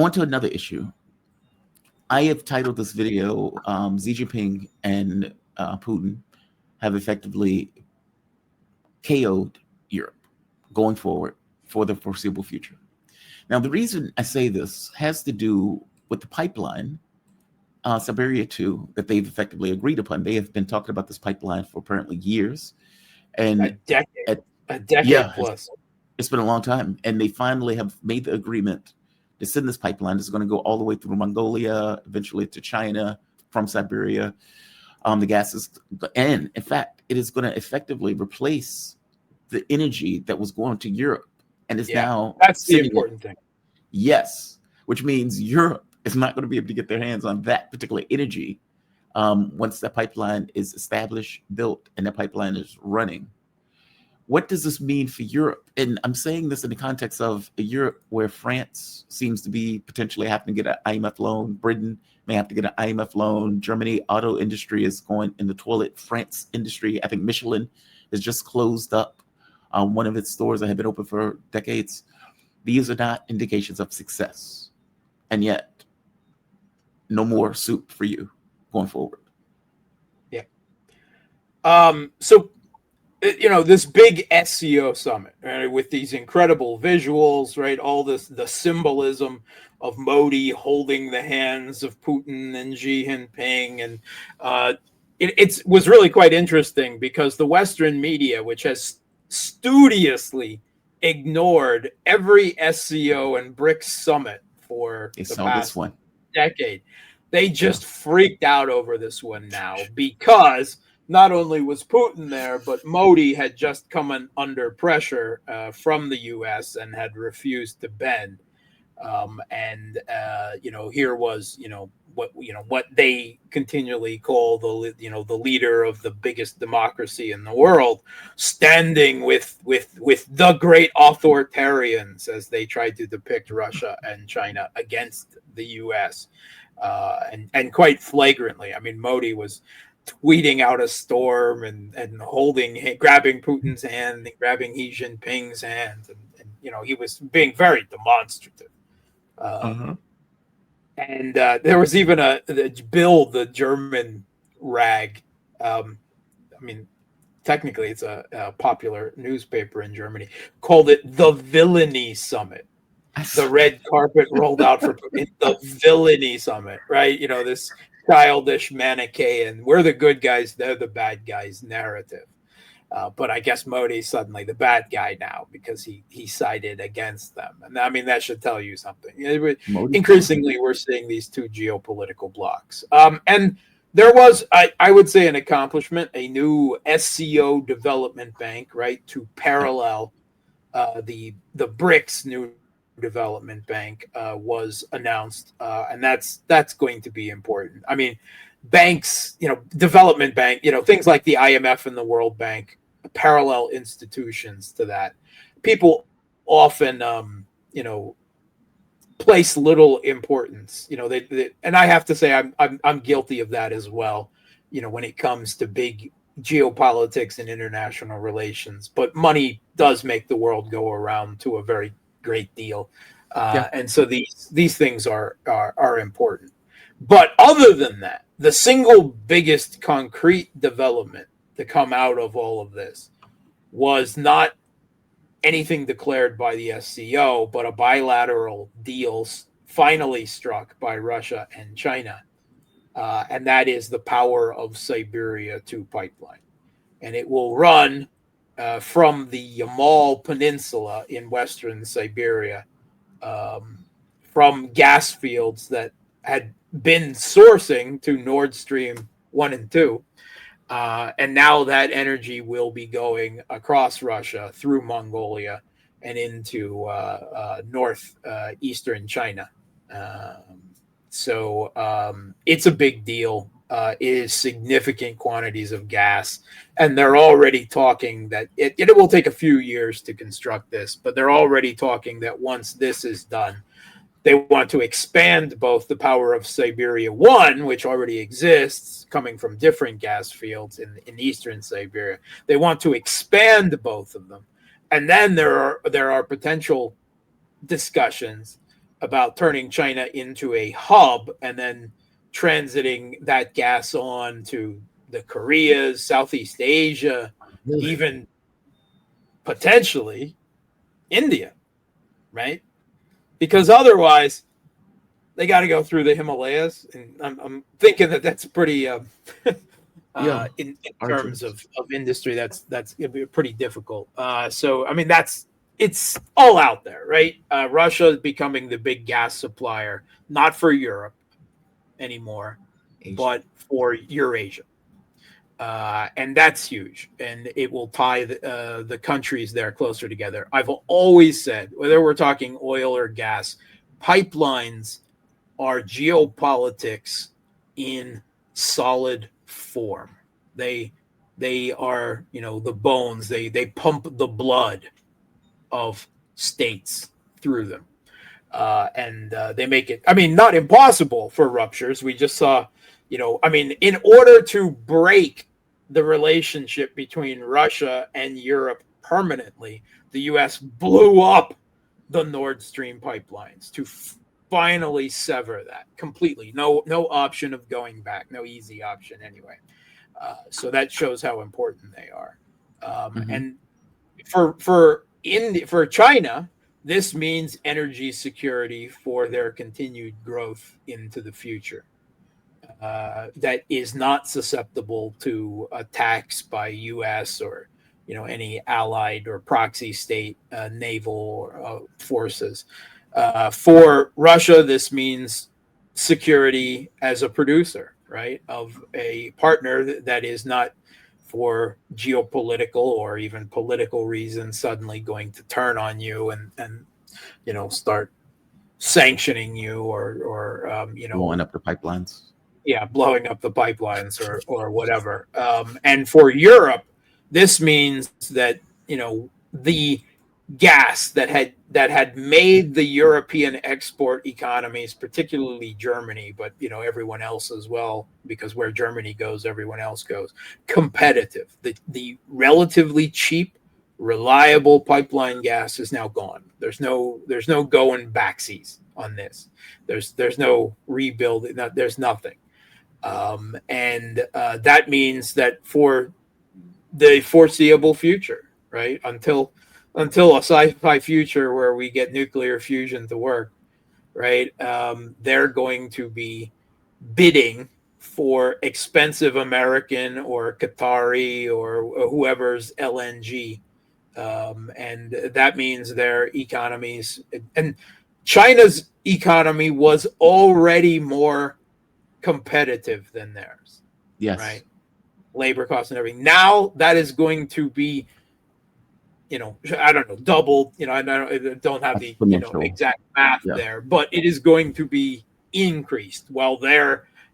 On to another issue. I have titled this video Xi Jinping and Putin have effectively KO'd Europe going forward for the foreseeable future. Now, the reason I say this has to do with the pipeline, Siberia 2, that they've effectively agreed upon. They have been talking about this pipeline for apparently years. A And decade, at, a decade yeah, plus. it's been a long time. And they finally have made the agreement to send this pipeline. It's going to go all the way through Mongolia, eventually to China from Siberia. The gas is, and in fact, it is going to effectively replace the energy that was going to Europe and is Yeah, now that's the sending it. important thing. Yes, which means Europe is not going to be able to get their hands on that particular energy once that pipeline is established, built, and the pipeline is running. What does this mean for Europe? And I'm saying this in the context of a Europe where France seems to be potentially having to get an IMF loan. Britain may have to get an IMF loan. Germany auto industry is going in the toilet. France industry, I think Michelin has just closed up one of its stores that had been open for decades. These are not indications of success. And yet, no more soup for you going forward. Yeah. So, this big SCO summit, right, with these incredible visuals, right? All this, the symbolism of Modi holding the hands of Putin and Xi Jinping. And it was really quite interesting because the Western media, which has studiously ignored every SCO and BRICS summit for the past decade, they just freaked out over this one now because not only was Putin there, but Modi had just come under pressure from the U.S. and had refused to bend. Here was, what they continually call the leader of the biggest democracy in the world, standing with the great authoritarians as they tried to depict Russia and China against the U.S. And quite flagrantly. I mean, Modi was tweeting out a storm and grabbing Putin's hand and grabbing Xi Jinping's hand. And he was being very demonstrative. And there was even the German rag. Technically it's a popular newspaper in Germany, called it the Villainy Summit. The red carpet rolled out for Putin, the Villainy Summit, right? This childish Manichaean, we're the good guys, they're the bad guys narrative. But I guess Modi's suddenly the bad guy now because he sided against them. And I mean, that should tell you something. Increasingly, we're seeing these two geopolitical blocks. And there was, I would say, an accomplishment, a new SCO development bank, right, to parallel the BRICS new development bank was announced. And that's going to be important. I mean, banks, development bank, things like the IMF and the World Bank, parallel institutions to that. People often, place little importance. And I have to say, I'm guilty of that as well. When it comes to big geopolitics and international relations, but money does make the world go around to a very great deal, and so these things are important. But other than that, the single biggest concrete development to come out of all of this was not anything declared by the SCO, but a bilateral deal finally struck by Russia and China. And that is the Power of Siberia 2 pipeline. And it will run from the Yamal Peninsula in western Siberia, from gas fields that had been sourcing to Nord Stream 1 and 2. And now that energy will be going across Russia through Mongolia and into northeastern China. So it's a big deal. It is significant quantities of gas. And they're already talking that it will take a few years to construct this, but they're already talking that once this is done, they want to expand both the Power of Siberia 1, which already exists, coming from different gas fields in eastern Siberia. They want to expand both of them. And then there are potential discussions about turning China into a hub and then transiting that gas on to the Koreas, Southeast Asia, Really? even potentially India, right? Because otherwise, they got to go through the Himalayas, and I'm thinking that that's pretty Yeah. in terms Arduous. of industry. That's gonna be pretty difficult. So I mean, it's all out there, right? Russia is becoming the big gas supplier, not for Europe anymore, Asia. but for Eurasia. And that's huge, and it will tie the countries there closer together. I've always said, whether we're talking oil or gas, pipelines are geopolitics in solid form. They they are, the bones. They pump the blood of states through them, and they make it. I mean, not impossible for ruptures. We just saw, I mean, in order to break the relationship between Russia and Europe permanently, the U.S. blew up the Nord Stream pipelines to finally sever that completely. No option of going back. No easy option anyway. So that shows how important they are. Hmm. And for China, this means energy security for their continued growth into the future. That is not susceptible to attacks by U.S. or any allied or proxy state naval forces. For Russia, this means security as a producer, right, of a partner that is not for geopolitical or even political reasons suddenly going to turn on you and start sanctioning you or Blowing up the pipelines. yeah, blowing up the pipelines or whatever. And for Europe, this means that the gas that had made the European export economies, particularly Germany, but everyone else as well, because where Germany goes, everyone else goes, competitive. The relatively cheap, reliable pipeline gas is now gone. There's no going backsies on this. There's no rebuilding. There's nothing. And that means that for the foreseeable future, right, until a sci-fi future where we get nuclear fusion to work, right, they're going to be bidding for expensive American or Qatari or whoever's LNG. And that means their economies, and China's economy was already more competitive than theirs, Yes. right? Labor costs and everything. Now that is going to be, I don't know, doubled. I don't have the Exponential. exact math Yeah. there, but it is going to be increased. While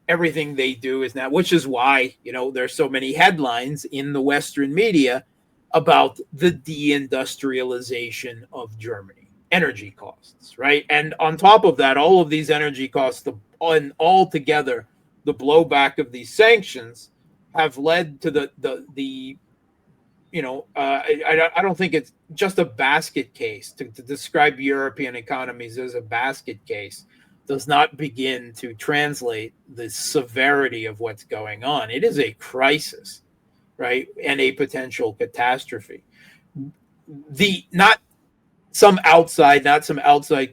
everything they do is now, which is why there's so many headlines in the Western media about the deindustrialization of Germany, energy costs, right? And on top of that, all of these energy costs, and all together, the blowback of these sanctions have led to the I don't think it's just a basket case. To describe European economies as a basket case does not begin to translate the severity of what's going on. It is a crisis, right, and a potential catastrophe. Not some outside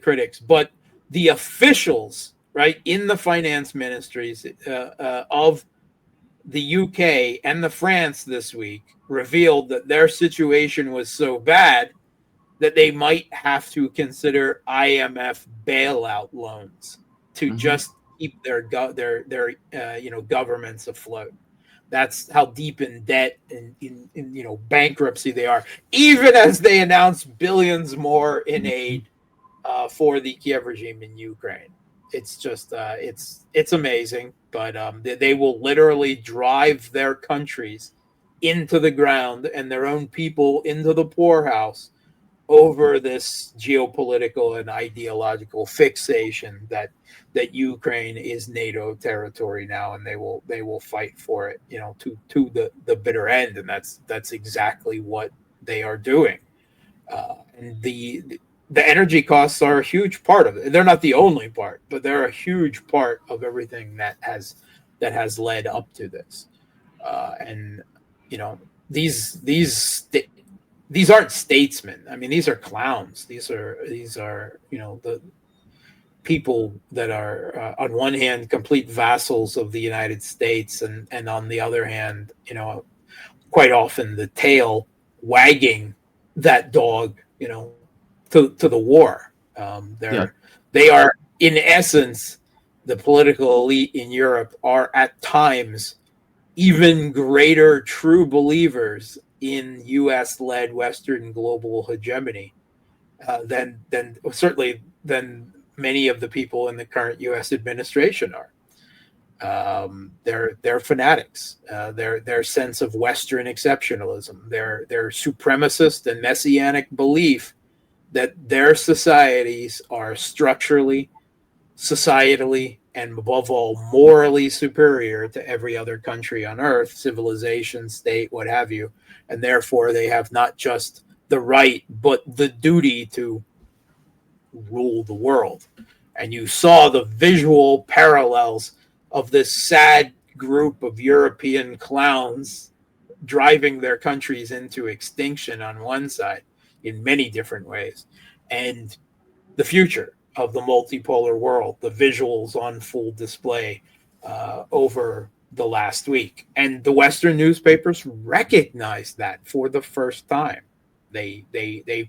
critics, but the officials, right, in the finance ministries of the UK and the France this week revealed that their situation was so bad that they might have to consider IMF bailout loans to Hmm. just keep their governments afloat. That's how deep in debt and in bankruptcy they are, even as they announce billions more in Hmm. aid for the Kiev regime in Ukraine. It's just it's amazing, but they will literally drive their countries into the ground and their own people into the poorhouse over this geopolitical and ideological fixation that Ukraine is NATO territory now, and they will fight for it, to the bitter end, and that's exactly what they are doing. And the energy costs are a huge part of it. They're not the only part, but they're a huge part of everything that has led up to this. And you know, these aren't statesmen. I mean, these are clowns. These are the people that are on one hand complete vassals of the United States, and on the other hand, quite often the tail wagging that dog, to the war. They are in essence, the political elite in Europe are at times even greater true believers in U.S.-led Western global hegemony than certainly than many of the people in the current U.S. administration are. They're fanatics. Their sense of Western exceptionalism, their supremacist and messianic belief that their societies are structurally, societally, and above all, morally superior to every other country on earth, civilization, state, what have you. And therefore, they have not just the right, but the duty to rule the world. And you saw the visual parallels of this sad group of European clowns driving their countries into extinction on one side in many different ways, and the future of the multipolar world, the visuals on full display over the last week. And the Western newspapers recognized that for the first time. They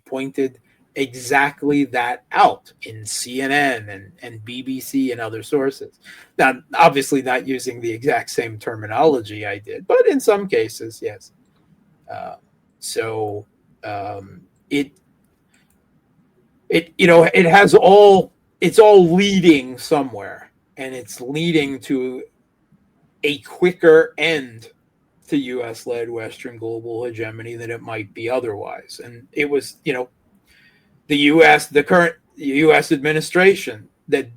pointed exactly that out in CNN and BBC and other sources. Now, obviously not using the exact same terminology I did, but in some cases, yes. It has all, it's all leading somewhere, and it's leading to a quicker end to U.S.-led Western global hegemony than it might be otherwise. And it was, the current U.S. administration that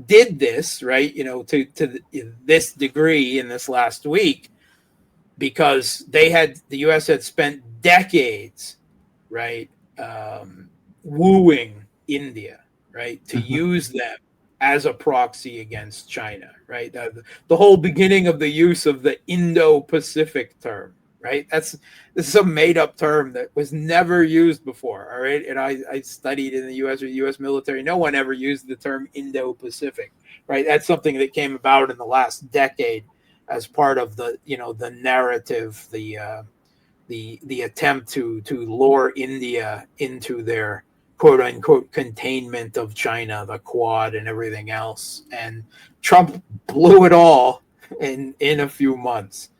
did this, right, to this degree in this last week, because the U.S. had spent decades, right, wooing India, right, to use them as a proxy against China, right? The whole beginning of the use of the Indo-Pacific term, right? This is a made-up term that was never used before, all right? And I studied in the U.S. or U.S. military. No one ever used the term Indo-Pacific, right? That's something that came about in the last decade as part of the narrative, the attempt to lure India into their quote unquote containment of China, the Quad and everything else. And Trump blew it all in a few months.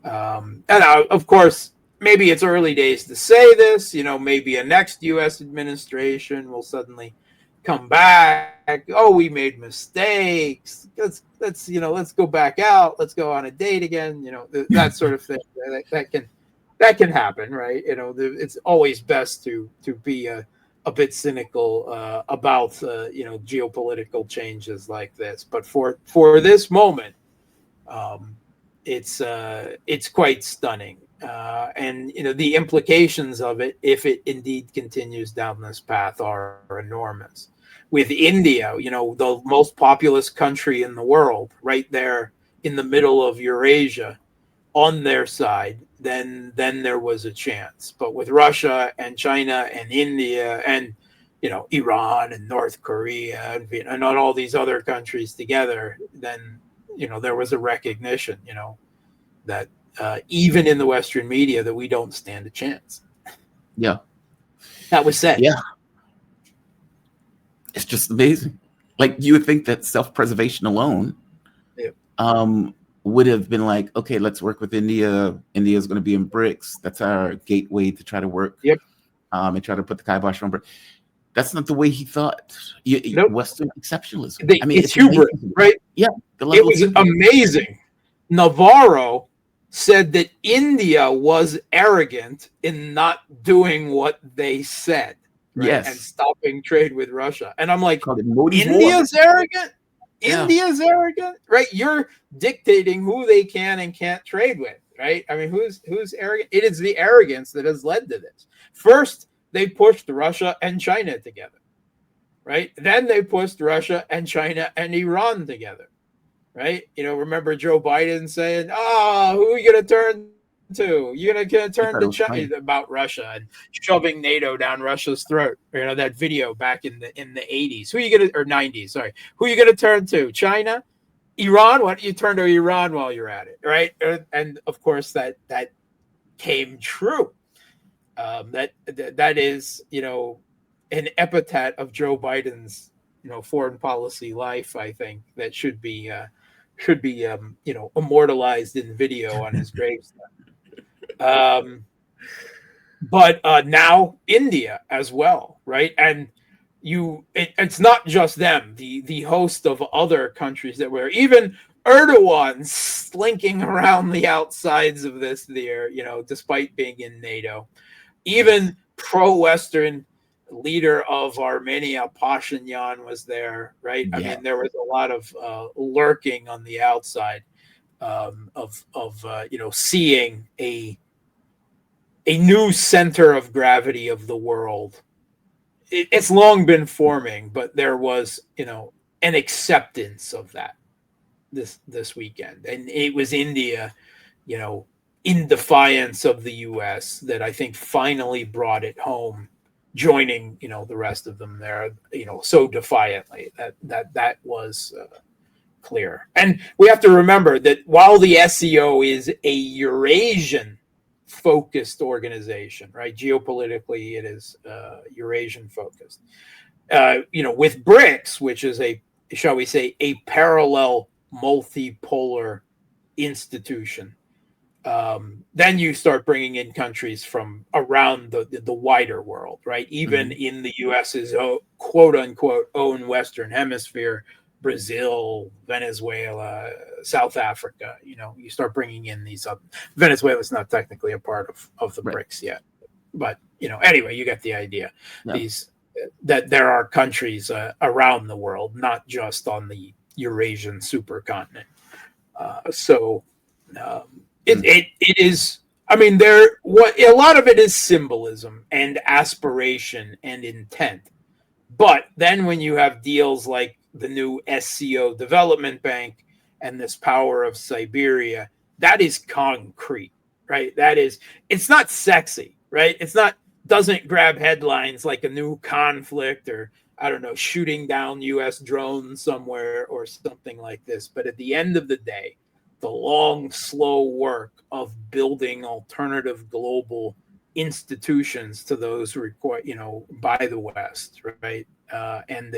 And of course, maybe it's early days to say this, maybe a next US administration will suddenly come back. Oh, we made mistakes. Let's go back out. Let's go on a date again. That sort of thing. That can happen, right? It's always best to be a bit cynical about geopolitical changes like this. But for this moment, it's quite stunning, and the implications of it, if it indeed continues down this path, are enormous. With India, the most populous country in the world, right there in the middle of Eurasia, on their side, then there was a chance. But with Russia and China and India and Iran and North Korea and all these other countries together, then there was a recognition that even in the Western media, that we don't stand a chance. Yeah, that was said. Yeah, it's just amazing. Like, you would think that self-preservation alone would have been like, okay, let's work with India. India is going to be in BRICS. That's our gateway to try to work. Yep. And try to put the kibosh on BRICS. That's not the way he thought. Nope. Western exceptionalism. It's hubris, right? Yeah. It was amazing. Navarro said that India was arrogant in not doing what they said, right? Yes. And stopping trade with Russia. And I'm like, India's arrogant? India's arrogant, right? You're dictating who they can and can't trade with, right? I mean, who's arrogant? It is the arrogance that has led to this. First, they pushed Russia and China together, right? Then they pushed Russia and China and Iran together, right? Remember Joe Biden saying, "Oh, who are you going to turn to? You're going to I turn thought it to was China," funny. about Russia and shoving NATO down Russia's throat. That video back in the 80s. Who are you going to, or 90s? Sorry, who are you going to turn to? China, Iran? Why don't you turn to Iran while you're at it, right? And of course that came true. That is, an epithet of Joe Biden's, foreign policy life. I think that should be immortalized in video on his gravestone. But now India as well, right? And it's not just them. The host of other countries that were, even Erdogan slinking around the outsides of this there, despite being in NATO. Even pro-Western leader of Armenia, Pashinyan, was there, right? I Yeah. mean, there was a lot of lurking on the outside of seeing a new center of gravity of the world. It's long been forming, but there was, an acceptance of that this weekend, and it was India, in defiance of the U.S., that I think finally brought it home, joining, the rest of them there, so defiantly that was clear. And we have to remember that while the SCO is a Eurasian focused organization, right? Geopolitically, it is Eurasian focused. With BRICS, which is shall we say, a parallel multipolar institution. Then you start bringing in countries from around the wider world, right? Even in the US's quote unquote own Western hemisphere, Brazil, Venezuela, South Africa, you start bringing in these up. Venezuela's not technically a part of the BRICS yet, but anyway, you get the idea. Yeah. That there are countries around the world, not just on the Eurasian supercontinent. It is. I mean, a lot of it is symbolism and aspiration and intent. But then when you have deals like the new SCO Development Bank and this power of Siberia, that is concrete, right? It's not sexy, right? Doesn't grab headlines like a new conflict or, I don't know, shooting down US drones somewhere or something like this. But at the end of the day, the long, slow work of building alternative global institutions to those required, by the West, right? And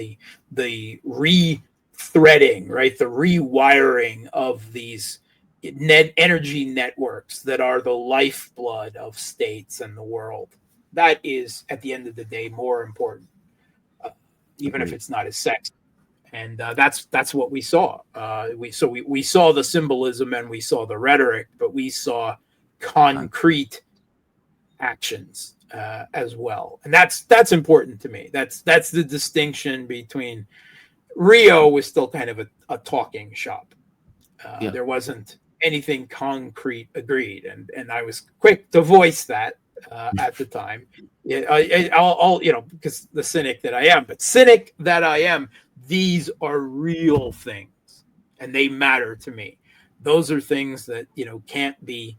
the re-threading, right? The rewiring of these energy networks that are the lifeblood of states and the world. That is, at the end of the day, more important, even if it's not as sexy. And that's what we saw. We saw the symbolism and we saw the rhetoric, but we saw concrete actions as well, and that's important to me. That's the distinction between Rio was still kind of a talking shop. There wasn't anything concrete agreed, and I was quick to voice that at the time. I'll because the cynic that I am, these are real things, and they matter to me. Those are things that can't be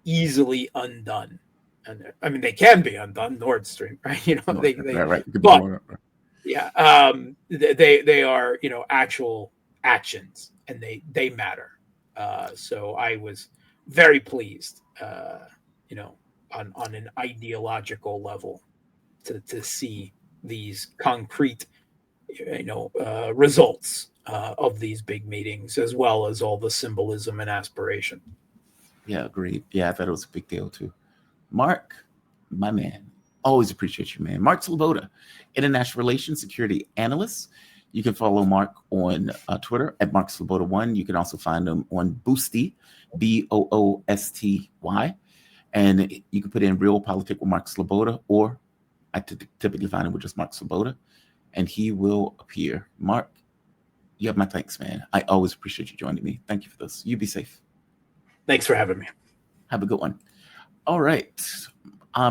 easily undone. And I mean, they can be undone. Nord Stream, right? They are actual actions, and they matter. So I was very pleased, on an ideological level, to see these concrete, results of these big meetings, as well as all the symbolism and aspiration. Yeah, agreed. Yeah, I thought it was a big deal too. Mark, my man, always appreciate you, man. Mark Sleboda, International Relations Security Analyst. You can follow Mark on Twitter at Mark Sleboda1. You can also find him on Boosty, Boosty. And you can put in Real Politics with Mark Sleboda, or I typically find him with just Mark Sleboda, and he will appear. Mark, you have my thanks, man. I always appreciate you joining me. Thank you for this. You be safe. Thanks for having me. Have a good one. All right. I